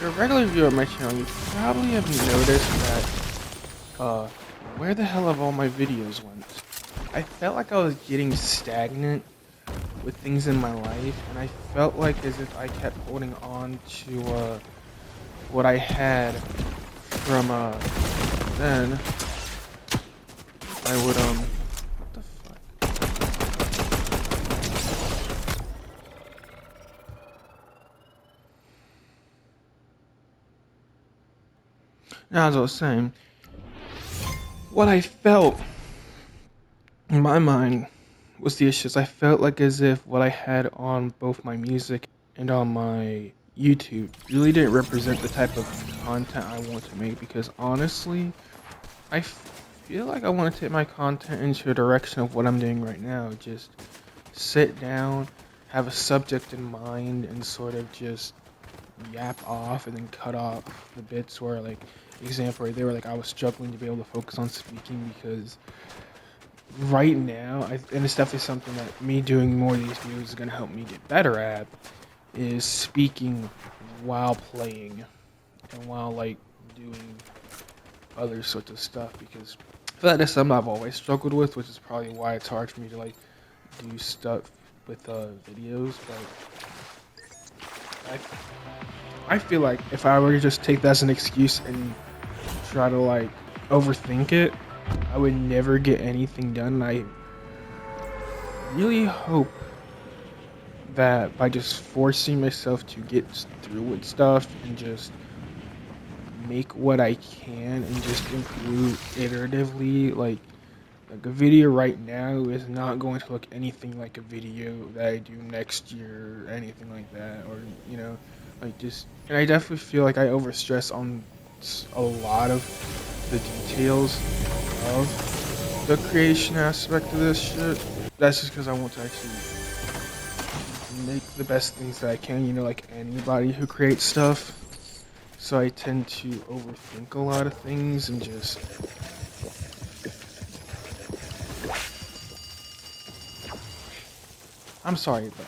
you're a regular viewer of my channel, you probably have noticed that, where the hell have all my videos went? I felt like I was getting stagnant with things in my life, and I felt like as if I kept holding on to, what I had from, then, I would, what the fuck? Now, as I was saying, what I felt in my mind was the issues. I felt like as if what I had on both my music and on my YouTube really didn't represent the type of content I want to make, because honestly, I feel like I want to take my content into a direction of what I'm doing right now. Just sit down, have a subject in mind, and sort of just yap off and then cut off the bits where, like, example right there, where like I was struggling to be able to focus on speaking, because right now, and it's definitely something that me doing more of these videos is going to help me get better at, is speaking while playing and while like doing other sorts of stuff, because I feel like that's something I've always struggled with, which is probably why it's hard for me to like do stuff with videos. But I feel like if I were to just take that as an excuse and try to like overthink it, I would never get anything done. I really hope that by just forcing myself to get through with stuff and just make what I can and just improve iteratively, like a video right now is not going to look anything like a video that I do next year or anything like that, or like just. And I definitely feel like I overstress on a lot of the details of the creation aspect of this shit. That's just because I want to actually make the best things that I can, like anybody who creates stuff. So I tend to overthink a lot of things and just. I'm sorry, but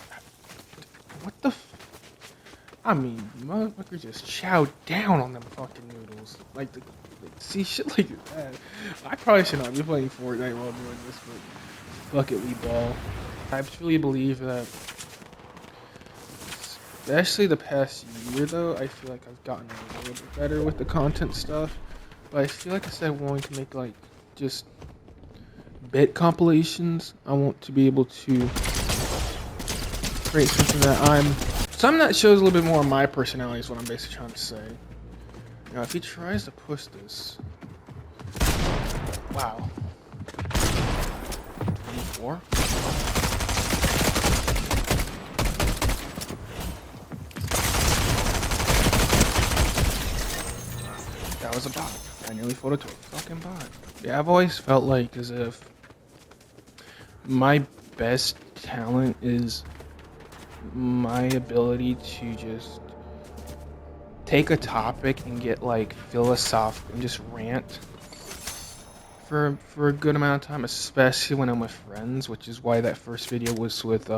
what the I mean, motherfucker just chow down on them fucking noodles. See, shit like that. I probably should not be playing Fortnite while doing this, but fuck it, we ball. I truly believe that, especially the past year though, I feel like I've gotten a little bit better with the content stuff. But I feel like instead of wanting to make like just bit compilations, I want to be able to create something that shows a little bit more of my personality is what I'm basically trying to say. Now, if he tries to push this, wow. 24. That was a bot. I nearly folded to a fucking bot. Yeah, I've always felt like as if my best talent is my ability to just take a topic and get like philosophical and just rant for a good amount of time, especially when I'm with friends, which is why that first video was with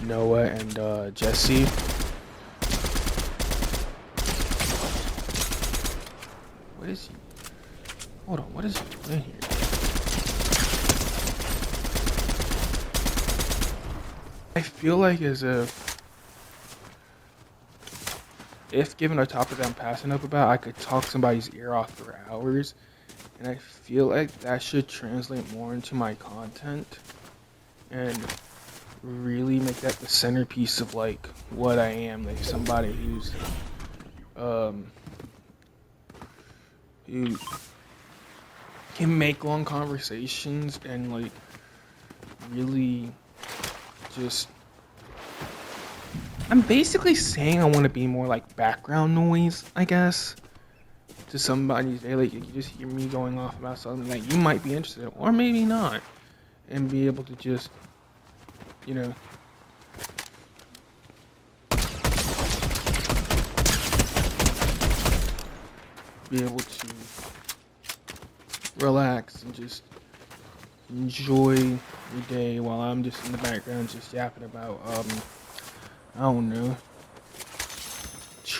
Noah and Jesse. What is he? Hold on, what is he doing here? I feel like as if given a topic that I'm passionate about, I could talk somebody's ear off for hours, and I feel like that should translate more into my content and really make that the centerpiece of like what I am, like somebody who can make long conversations and like really just. I'm basically saying I want to be more like background noise, I guess, to somebody's day. Like you just hear me going off about something that you might be interested in, or maybe not, and be able to just, you know, be able to relax and just enjoy your day while I'm just in the background just yapping about I don't know,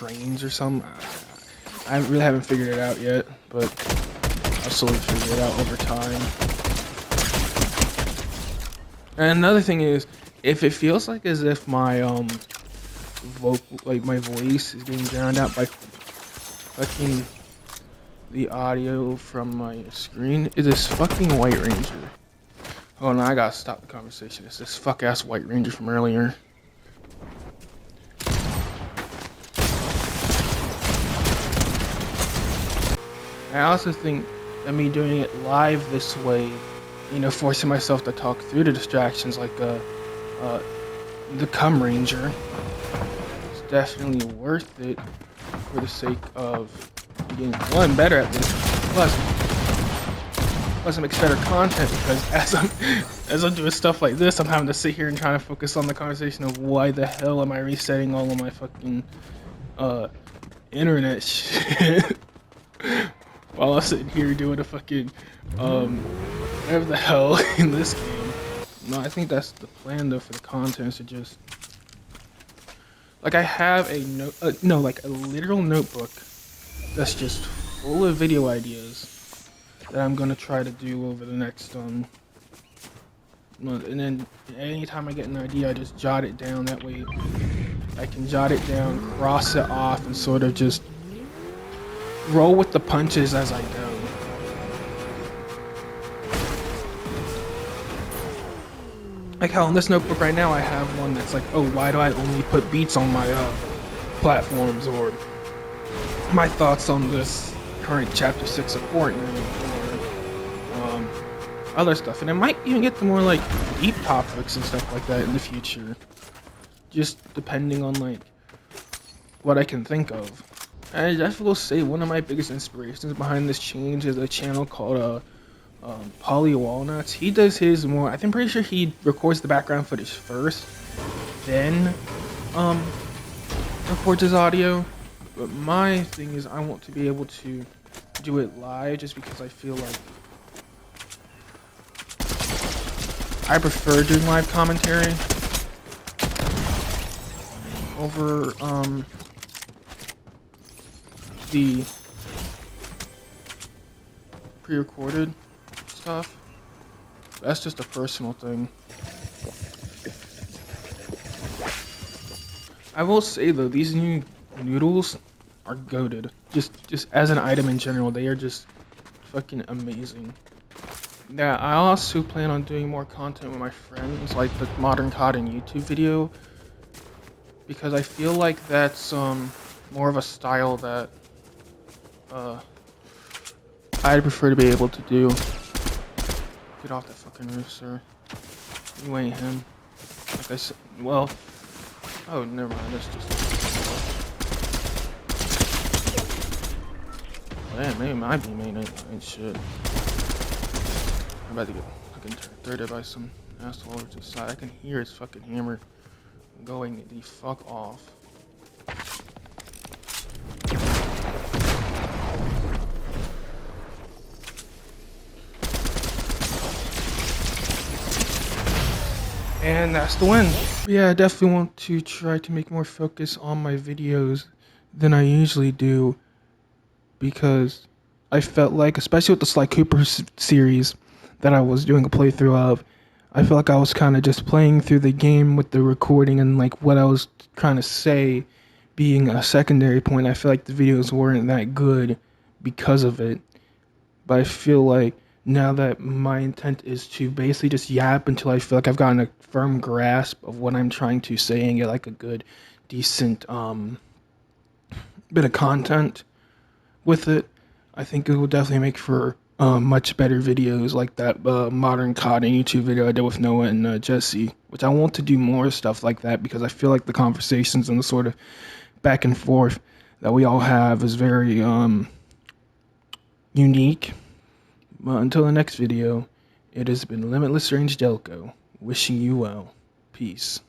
trains or something. I really haven't figured it out yet, but I'll slowly figure it out over time. And another thing is, if it feels like as if my my voice is being drowned out by fucking the audio from my screen, it is fucking White Ranger. Oh no, I gotta stop the conversation. It's this fuck ass White Ranger from earlier. I also think that me doing it live this way, you know, forcing myself to talk through the distractions like the Cum Ranger, is definitely worth it for the sake of getting one better at this. Plus it makes better content because as I'm doing stuff like this, I'm having to sit here and trying to focus on the conversation of why the hell am I resetting all of my fucking internet shit. While I'm sitting here doing a fucking, whatever the hell in this game. No, I think that's the plan though for the content, to just, like, I have a like a literal notebook that's just full of video ideas that I'm gonna try to do over the next, month. And then anytime I get an idea, I just jot it down. That way I can jot it down, cross it off, and sort of just roll with the punches as I go. Like how in this notebook right now I have one that's like, oh, why do I only put beats on my platforms, or my thoughts on this current chapter 6 of Fortnite, or other stuff. And it might even get to more like deep topics and stuff like that in the future, just depending on like what I can think of. I definitely will say one of my biggest inspirations behind this change is a channel called Polly Walnuts. He does his more, I'm pretty sure he records the background footage first, then records his audio. But my thing is I want to be able to do it live, just because I feel like I prefer doing live commentary over the pre-recorded stuff. That's just a personal thing. I will say though, these new noodles are goated. Just as an item in general, they are just fucking amazing. Yeah, I also plan on doing more content with my friends, like the Modern Cotton YouTube video, because I feel like that's more of a style that I'd prefer to be able to do. Get off that fucking roof, sir. You ain't him. Like I said, well, oh, never mind, that's just... Man, maybe my B-main ain't shit. I'm about to get fucking thirded by some asshole over to the side. I can hear his fucking hammer going the fuck off. And that's the win. Yeah, I definitely want to try to make more focus on my videos than I usually do, because I felt like, especially with the Sly Cooper series that I was doing a playthrough of, I felt like I was kind of just playing through the game with the recording, and like what I was trying to say being a secondary point. I feel like the videos weren't that good because of it. But I feel like now that my intent is to basically just yap until I feel like I've gotten a firm grasp of what I'm trying to say and get like a good, decent bit of content with it, I think it will definitely make for much better videos, like that Modern Cotton YouTube video I did with Noah and Jesse, which I want to do more stuff like that, because I feel like the conversations and the sort of back and forth that we all have is very unique. But until the next video, it has been Limitless Range Delco, wishing you well. Peace.